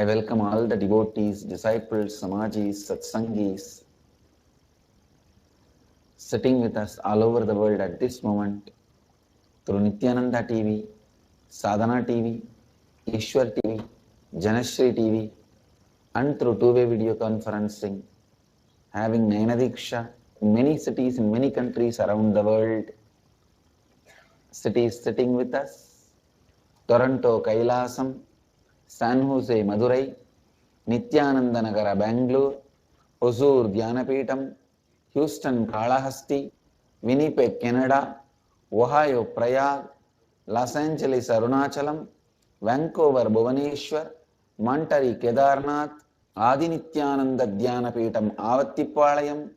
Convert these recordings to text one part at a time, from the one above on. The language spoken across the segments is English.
I welcome all the devotees, disciples, samajis, satsangis sitting with us all over the world at this moment through Nityananda TV, Sadhana TV, Ishwar TV, Janashri TV, and through two-way video conferencing, having Nayanadiksha in many cities in many countries around the world. Cities sitting with us: Toronto, Kailasam, San Jose, Madurai, Nityananda Nagara, Bangalore, Hosur, Dhyanapitham, Houston, Kalahasti, Winnipeg, Canada, Ohio, Prayag, Los Angeles, Arunachalam, Vancouver, Bhubaneswar, Monterey, Kedarnath, Adi Nityananda Dhyanapitham, Avattipalayam,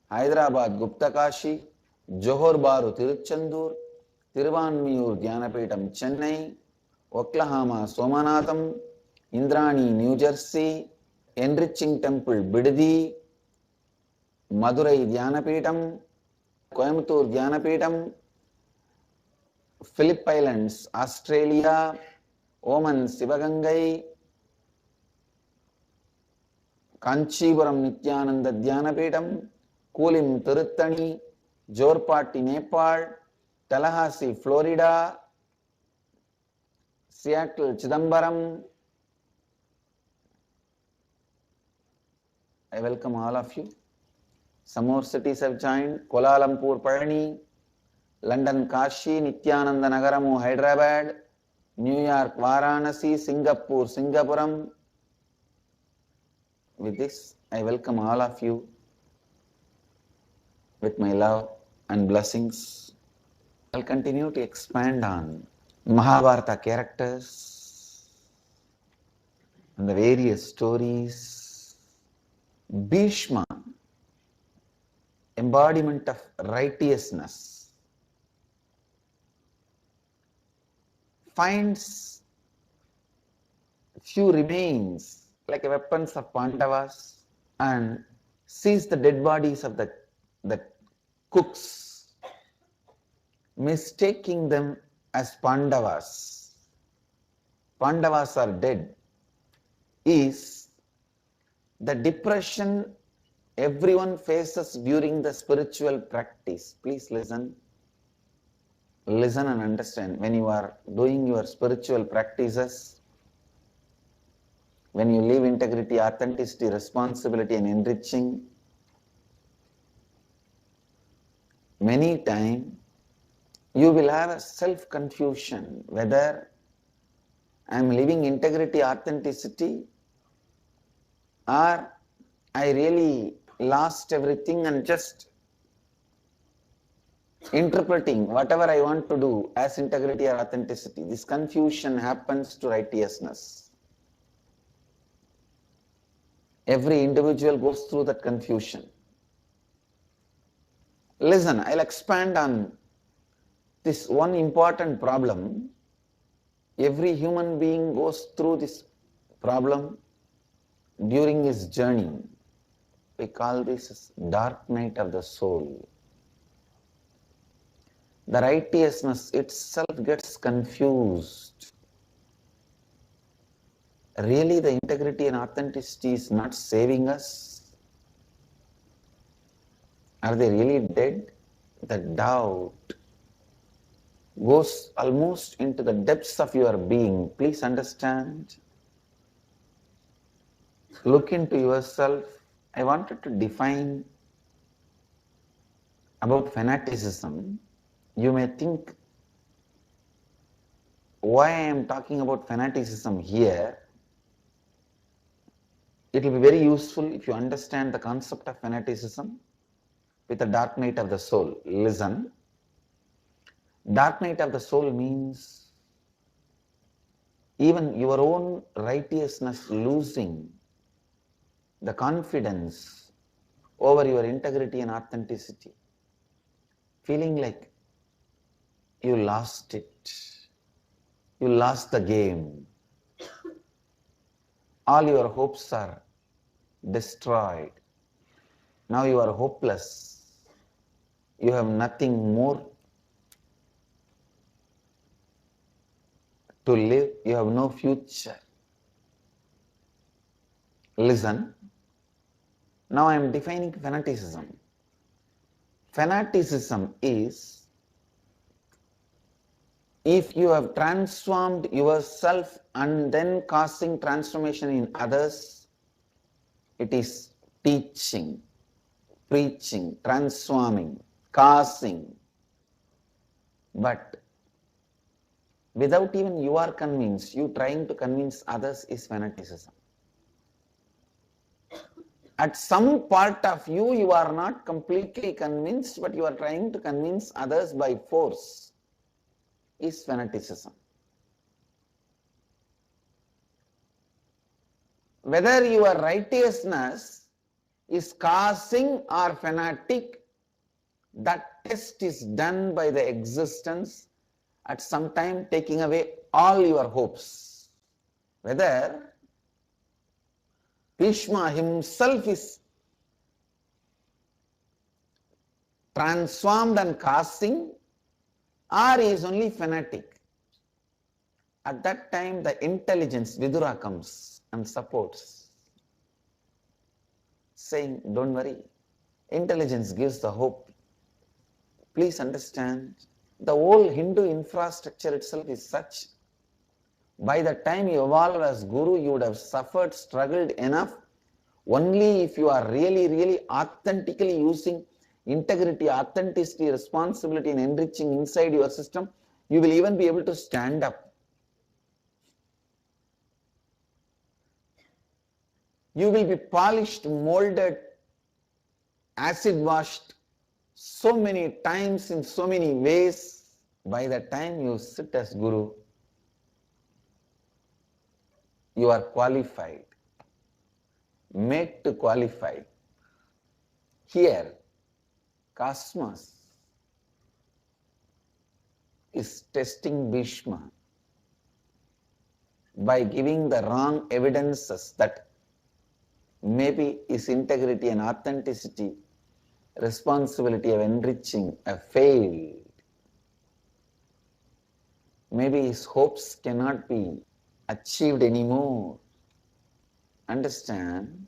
Hyderabad, Guptakashi, Johor Bahru, Tiruchendur, Tiruvanmiyur, Dhyanapitham, Chennai, Oklahoma, Somanatham, Indrani, New Jersey, Enriching Temple, Bidadi, Madurai, Dhyanapitham, Coimbatore, Dhyanapitham, Phillip Islands, Australia, Oman, Sivagangai, Kanchipuram, Nityananda Dhyanapitham, Kulim, Tiruttani, Jorpati, Nepal, Tallahassee, Florida, Seattle, Chidambaram. I welcome all of you. Some more cities have joined: Kuala Lumpur, Palani, London, Kashi, Nityananda Nagaramu, Hyderabad, New York, Varanasi, Singapore, Singapuram. With this, I welcome all of you with my love and blessings. I'll continue to expand on Mahabharata characters and the various stories. Bhishma, embodiment of righteousness, finds few remains like weapons of Pandavas and sees the dead bodies of the cooks, mistaking them as Pandavas. Pandavas are dead is the depression everyone faces during the spiritual practice. Please listen. Listen and understand. When you are doing your spiritual practices, when you live integrity, authenticity, responsibility and enriching, many times you will have a self-confusion whether I am living integrity, authenticity, or I really lost everything and just interpreting whatever I want to do as integrity or authenticity. This confusion happens to righteousness. Every individual goes through that confusion. Listen, I'll expand on this one important problem. Every human being goes through this problem during his journey. We call this as dark night of the soul. The righteousness itself gets confused. Really, the integrity and authenticity is not saving us? Are they really dead? The doubt goes almost into the depths of your being. Please understand. Look into yourself. I wanted to define about fanaticism. You may think, why I am talking about fanaticism here? It will be very useful if you understand the concept of fanaticism with the dark night of the soul. Listen. Dark night of the soul means even your own righteousness losing the confidence over your integrity and authenticity. Feeling like you lost it. You lost the game. All your hopes are destroyed. Now you are hopeless. You have nothing more to live. You have no future. Listen, now I am defining fanaticism. Fanaticism is if you have transformed yourself and then causing transformation in others, it is teaching, preaching, transforming, causing. But without even you are convinced, you trying to convince others is fanaticism. At some part of you, you are not completely convinced, but you are trying to convince others by force is fanaticism. Whether your righteousness is causing or fanatic, that test is done by the existence at some time taking away all your hopes. Whether Bhishma himself is transformed and causing or is only fanatic. At that time the intelligence Vidura comes and supports, saying, don't worry, intelligence gives the hope. Please understand, the whole Hindu infrastructure itself is such. By the time you evolve as Guru, you would have suffered, struggled enough. Only if you are really authentically using integrity, authenticity, responsibility and enriching inside your system, you will even be able to stand up. You will be polished, molded, acid washed so many times in so many ways. By the time you sit as Guru, you are qualified, made to qualify. Here, Cosmos is testing Bhishma by giving the wrong evidences that maybe his integrity and authenticity, responsibility of enriching have failed. Maybe his hopes cannot be achieved anymore. Understand?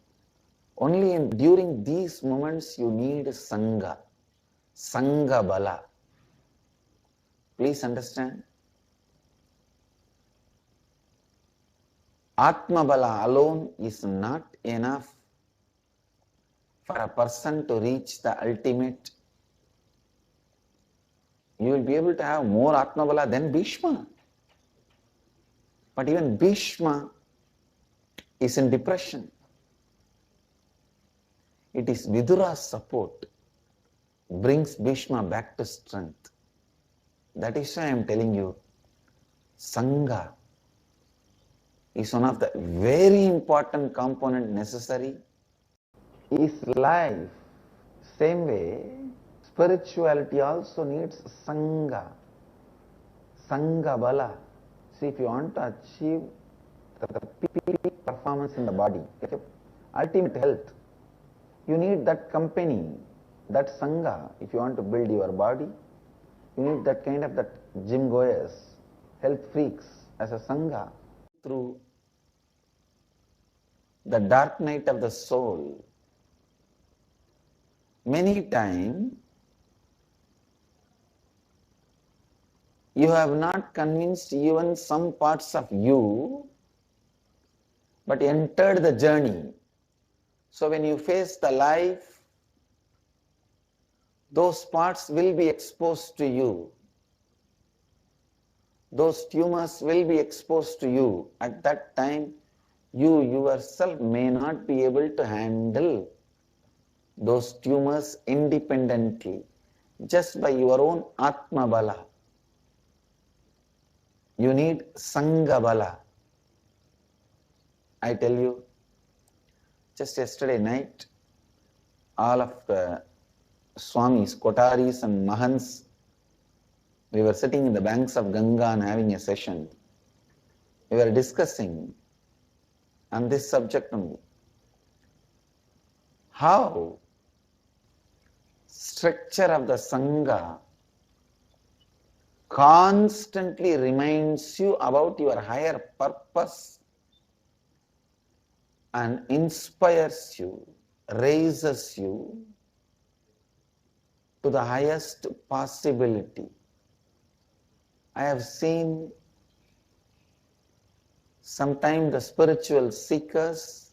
Only during these moments you need Sangha. Sangha Bala. Please understand? Atma Bala alone is not enough for a person to reach the ultimate. You will be able to have more Atma Bala than Bhishma. But even Bhishma is in depression. It is Vidura's support brings Bhishma back to strength. That is why I am telling you, Sangha is one of the very important component necessary. Is life. Same way, spirituality also needs Sangha. Sangha Bala. See, if you want to achieve the peak performance in the body, ultimate health, you need that company, that Sangha. If you want to build your body, you need that kind of that gym goers, health freaks as a Sangha. Through the dark night of the soul, many times you have not convinced even some parts of you, but entered the journey. So when you face the life, those parts will be exposed to you. Those tumors will be exposed to you. At that time, you yourself may not be able to handle those tumors independently, just by your own Atma Bala. You need Sangha Bala. I tell you, just yesterday night, all of the Swamis, Kotaris and Mahants, we were sitting in the banks of Ganga and having a session. We were discussing on this subject only. How structure of the Sangha constantly reminds you about your higher purpose and inspires you, raises you to the highest possibility. I have seen sometimes the spiritual seekers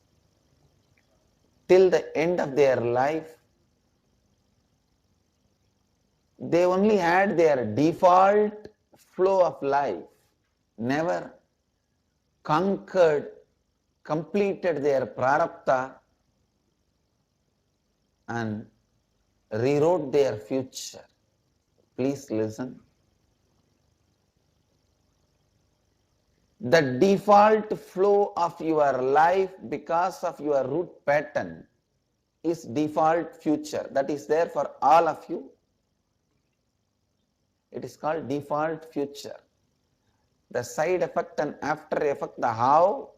till the end of their life, they only had their default flow of life, never conquered, completed their prarabdha and rewrote their future. Please listen. The default flow of your life because of your root pattern is default future. That is there for all of you. It is called default future. The side effect and after effect, the how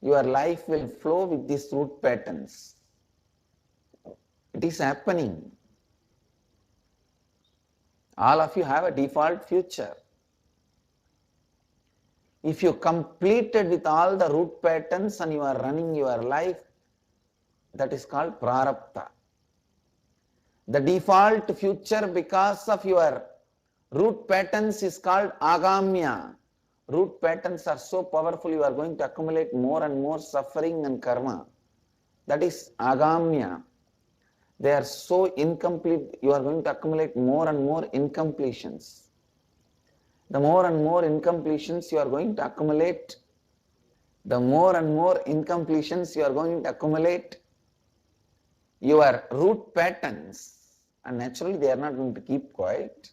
your life will flow with these root patterns. It is happening. All of you have a default future. If you completed with all the root patterns and you are running your life, that is called prarabdha. The default future because of your root patterns is called agamya. Root patterns are so powerful, you are going to accumulate more and more suffering and karma. That is agamya. They are so incomplete, you are going to accumulate more and more incompletions. The more and more incompletions you are going to accumulate, the more and more incompletions you are going to accumulate, your root patterns, and naturally they are not going to keep quiet.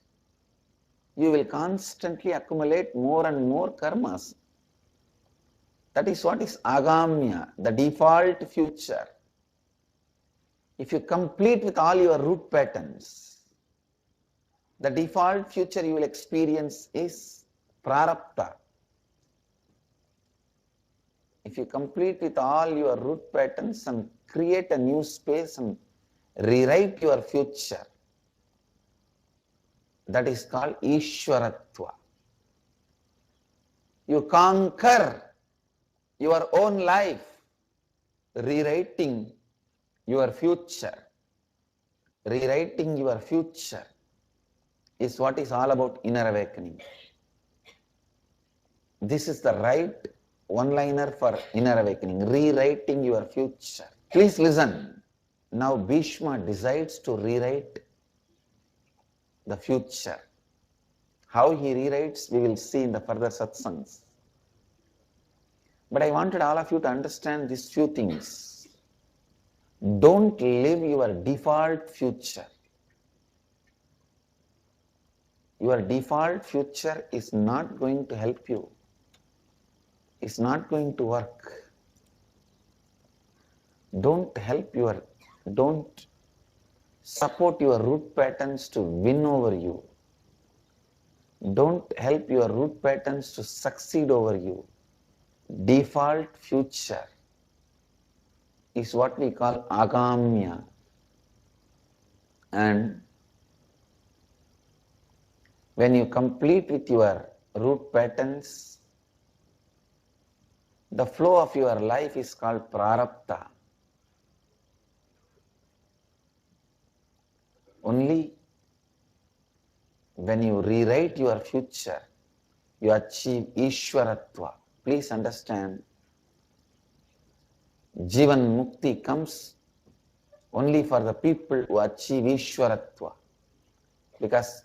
You will constantly accumulate more and more karmas. That is what is agamya, the default future. If you complete with all your root patterns, the default future you will experience is prarabdha. If you complete with all your root patterns and create a new space and rewrite your future, that is called Ishwaratva. You conquer your own life, rewriting your future. Rewriting your future is what is all about inner awakening. This is the right one-liner for inner awakening, rewriting your future. Please listen. Now Bhishma decides to rewrite the future. How he rewrites, we will see in the further satsangs. But I wanted all of you to understand these few things. Don't live your default future. Your default future is not going to help you. It's not going to work. Don't support your root patterns to win over you. Don't help your root patterns to succeed over you. Default future is what we call agamya. And when you complete with your root patterns, the flow of your life is called prarabdha. Only when you rewrite your future, you achieve Ishwaratva. Please understand, Jivan Mukti comes only for the people who achieve Ishwaratva. Because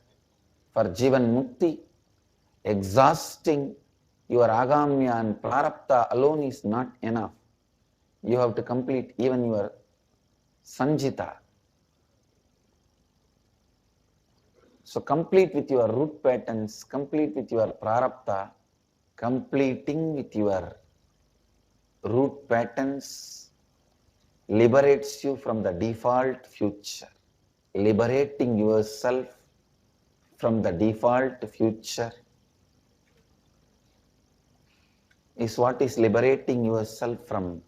for Jivan Mukti, exhausting your agamya and prarabdha alone is not enough. You have to complete even your sanjita. So complete with your root patterns, complete with your prarabdha. Completing with your root patterns liberates you from the default future. Liberating yourself from the default future is what is liberating yourself from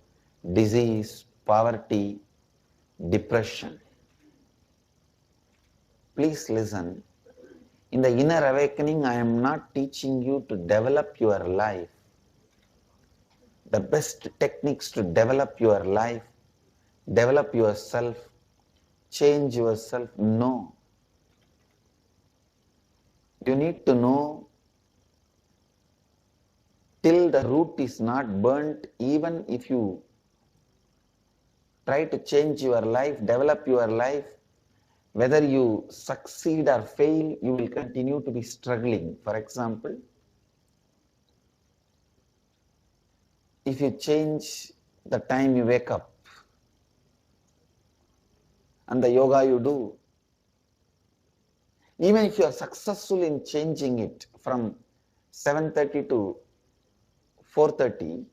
disease, poverty, depression. Please listen. In the inner awakening, I am not teaching you to develop your life. the best techniques to develop your life, develop yourself, change yourself? No. You need to know till the root is not burnt, even if you try to change your life, develop your life, whether you succeed or fail, you will continue to be struggling. For example, if you change the time you wake up and the yoga you do, even if you are successful in changing it from 7:30 to 4:30,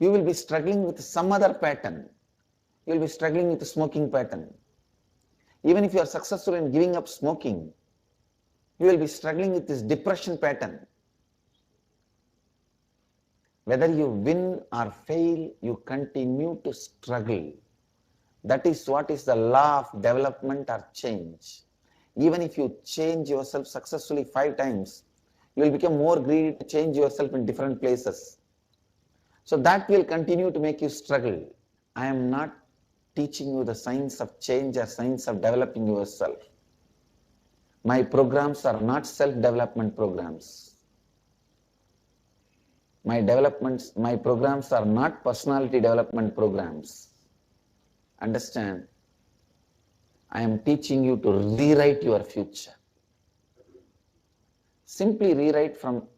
you will be struggling with some other pattern. You will be struggling with the smoking pattern. Even if you are successful in giving up smoking, you will be struggling with this depression pattern. Whether you win or fail, you continue to struggle. That is what is the law of development or change. Even if you change yourself successfully 5 times, you will become more greedy to change yourself in different places. So that will continue to make you struggle. I am not teaching you the science of change or science of developing yourself. My programs are not self-development programs. My programs are not personality development programs. Understand? I am teaching you to rewrite your future. Simply rewrite from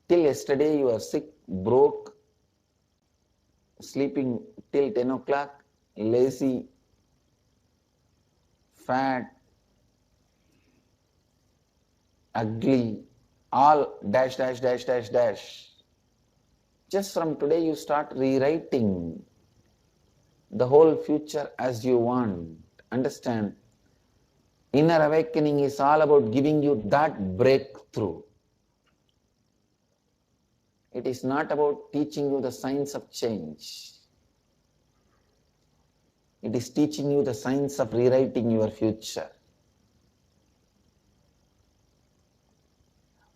till yesterday you are sick, broke, sleeping till 10 o'clock, lazy, fat, ugly, all dash, dash, dash, dash, dash. Just from today you start rewriting the whole future as you want. Understand? Inner awakening is all about giving you that breakthrough. It is not about teaching you the science of change. It is teaching you the science of rewriting your future.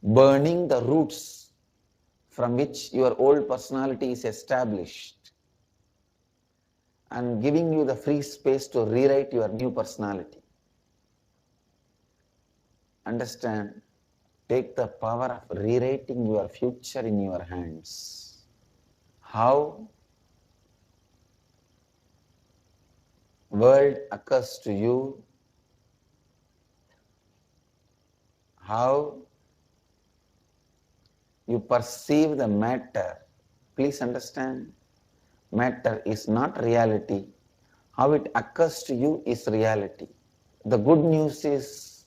Burning the roots from which your old personality is established and giving you the free space to rewrite your new personality. Understand? Take the power of rewriting your future in your hands. How? World occurs to you. How you perceive the matter. Please understand, matter is not reality. How it occurs to you is reality. The good news is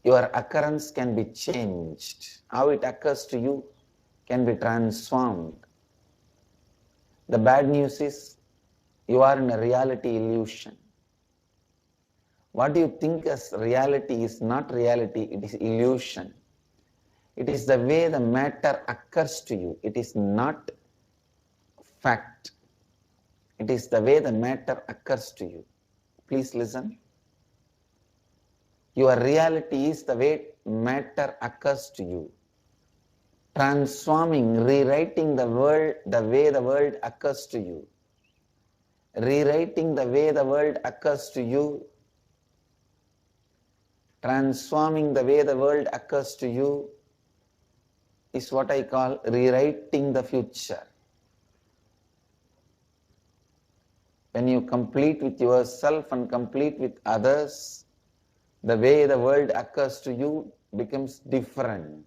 your occurrence can be changed. How it occurs to you can be transformed. The bad news is you are in a reality illusion. What you think as reality is not reality, it is illusion. It is the way the matter occurs to you. It is not fact. It is the way the matter occurs to you. Please listen. Your reality is the way matter occurs to you. Transforming, rewriting the world the way the world occurs to you. Rewriting the way the world occurs to you. Transforming the way the world occurs to you is what I call rewriting the future. When you complete with yourself and complete with others, the way the world occurs to you becomes different.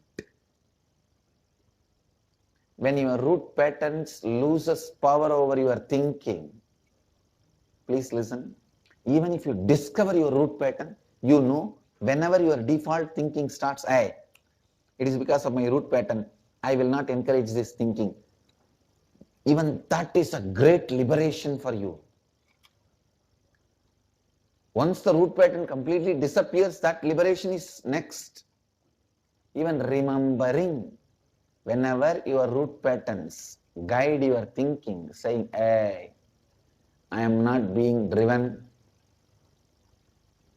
When your root patterns loses power over your thinking, please listen, even if you discover your root pattern, you know whenever your default thinking starts, it is because of my root pattern, I will not encourage this thinking. Even that is a great liberation for you. Once the root pattern completely disappears, that liberation is next. Even remembering, whenever your root patterns guide your thinking, saying, I am not being driven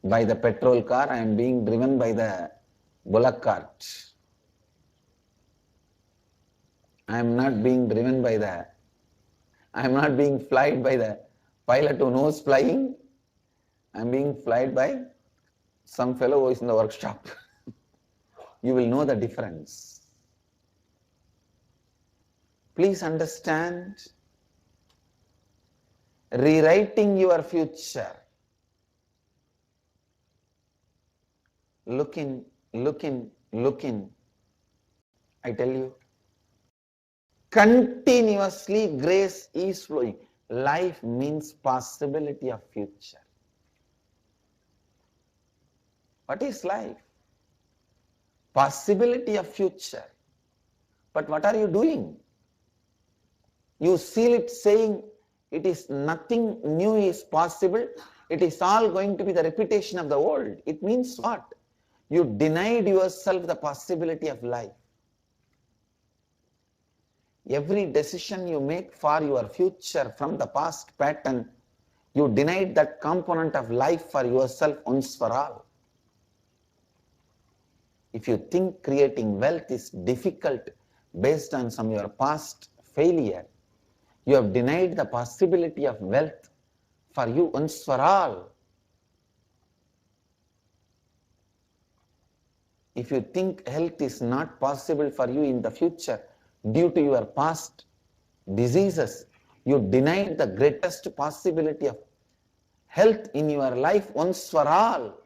by the petrol car, I am being driven by the bullock cart. I am not being driven by the, I am not being flied by the pilot who knows flying. I am being flied by some fellow who is in the workshop. You will know the difference. Please understand, rewriting your future. Look in, look in, look in. I tell you, continuously grace is flowing. Life means possibility of future. What is life? Possibility of future. But what are you doing? You seal it saying it is nothing new is possible. It is all going to be the repetition of the old. It means what? You denied yourself the possibility of life. Every decision you make for your future from the past pattern, you denied that component of life for yourself once for all. If you think creating wealth is difficult based on some your past failure, you have denied the possibility of wealth for you once for all. If you think health is not possible for you in the future due to your past diseases, you denied the greatest possibility of health in your life once for all.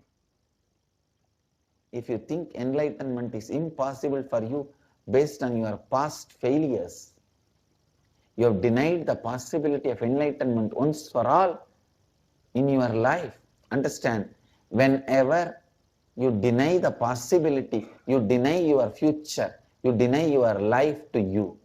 If you think enlightenment is impossible for you based on your past failures, you have denied the possibility of enlightenment once for all in your life. Understand, whenever you deny the possibility, you deny your future, you deny your life to you.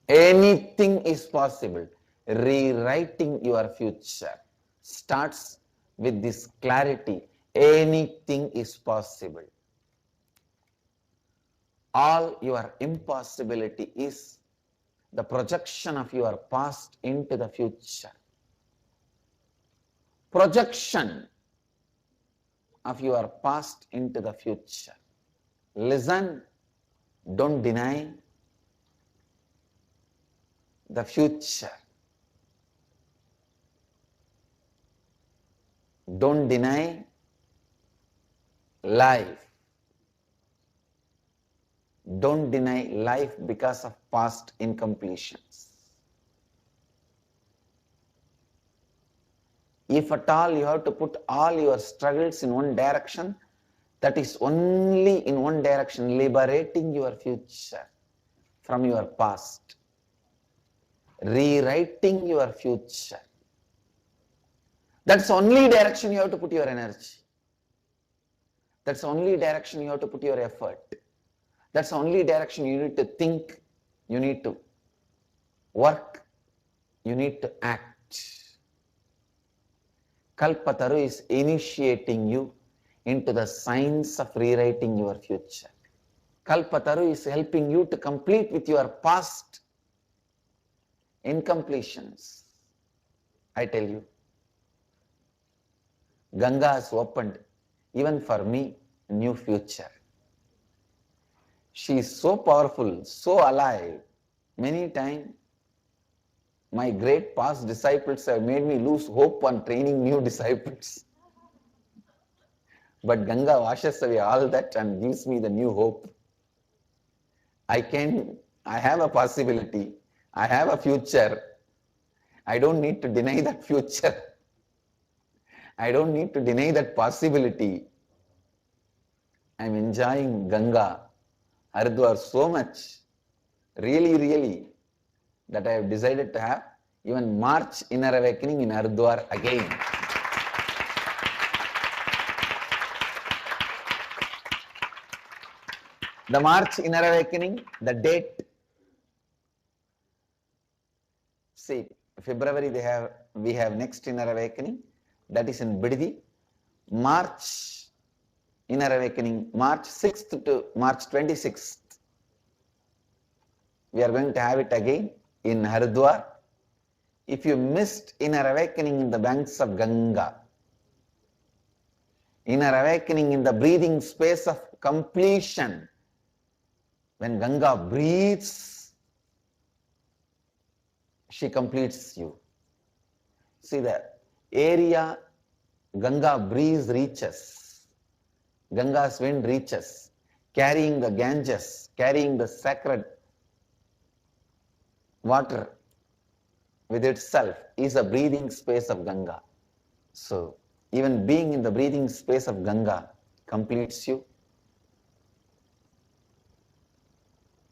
Anything is possible. Rewriting your future starts with this clarity. Anything is possible. All your impossibility is the projection of your past into the future. Projection of your past into the future. Listen, don't deny the future. Don't deny life. Don't deny life because of past incompletions. If at all you have to put all your struggles in one direction, that is only in one direction, liberating your future from your past, rewriting your future. That's the only direction you have to put your energy. That's the only direction you have to put your effort. That's the only direction you need to think, you need to work, you need to act. Kalpataru is initiating you into the science of rewriting your future. Kalpataru is helping you to complete with your past incompletions. I tell you, Ganga has opened, even for me, a new future. She is so powerful, so alive. Many times, my great past disciples have made me lose hope on training new disciples. But Ganga washes away all that and gives me the new hope. I have a possibility. I have a future. I don't need to deny that future. I don't need to deny that possibility. I'm enjoying Ganga, Haridwar so much, really, that I have decided to have even March Inner Awakening in Haridwar again. The March Inner Awakening, the date. See, February we have next Inner Awakening, that is in Biddi. March Inner Awakening, March 6th to March 26th. We are going to have it again in Haridwar. If you missed Inner Awakening in the banks of Ganga, Inner Awakening in the breathing space of completion, When Ganga breathes, she completes you. See the area Ganga breeze reaches, Ganga's wind reaches, carrying the Ganges, carrying the sacred water with itself is a breathing space of Ganga. So even being in the breathing space of Ganga completes you.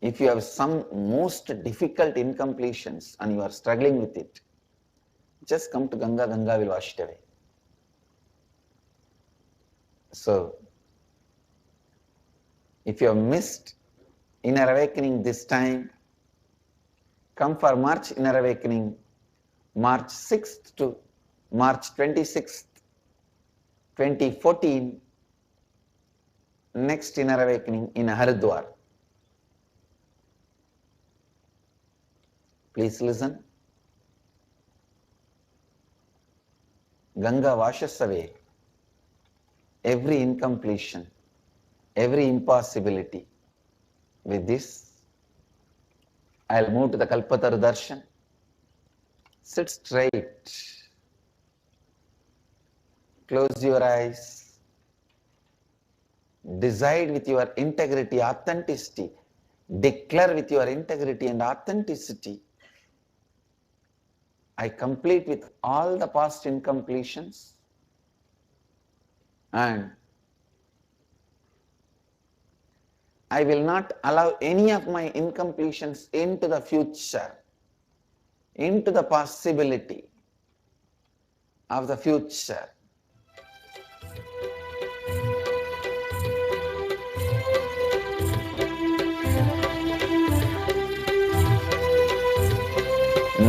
If you have some most difficult incompletions and you are struggling with it, just come to Ganga, Ganga will wash it away. So, if you have missed Inner Awakening this time, come for March Inner Awakening, March 6th to March 26th, 2014, next Inner Awakening in Haridwar. Please listen. Ganga washes away every incompletion, every impossibility. With this, I'll move to the Kalpataru Darshan. Sit straight. Close your eyes. Decide with your integrity, authenticity. Declare with your integrity and authenticity. I complete with all the past incompletions, and I will not allow any of my incompletions into the future, into the possibility of the future.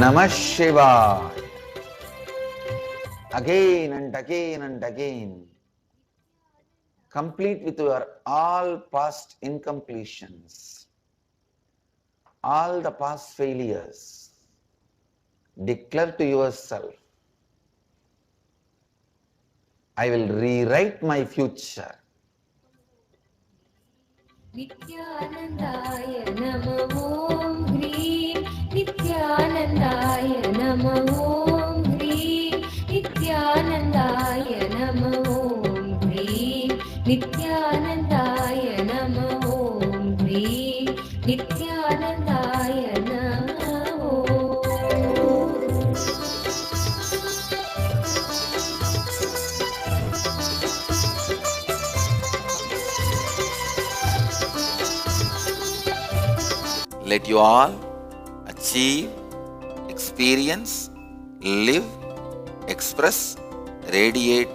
Namah Shivaya. Again and again and again. Complete with your all past incompletions, all the past failures. Declare to yourself, I will rewrite my future. Nityanandaya Namah Om Hrim. Nityanandaya Namah Om Hrim. Nityanandaya Namah Om Hrim. Nityanandaya Namah Om Hrim. Nityanandaya Namah Om. Let you all achieve, experience, live, express, radiate,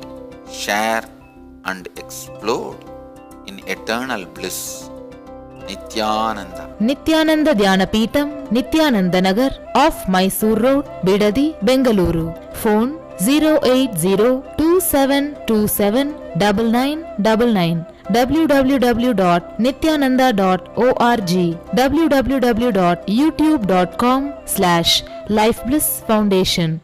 share and explode in eternal bliss. Nityananda. Nityananda Dhyanapitham, Nityananda Nagar, off Mysore Road, Bidadi, Bengaluru. Phone 08027279999. www.nityananda.org. www.youtube.com/Life Bliss Foundation.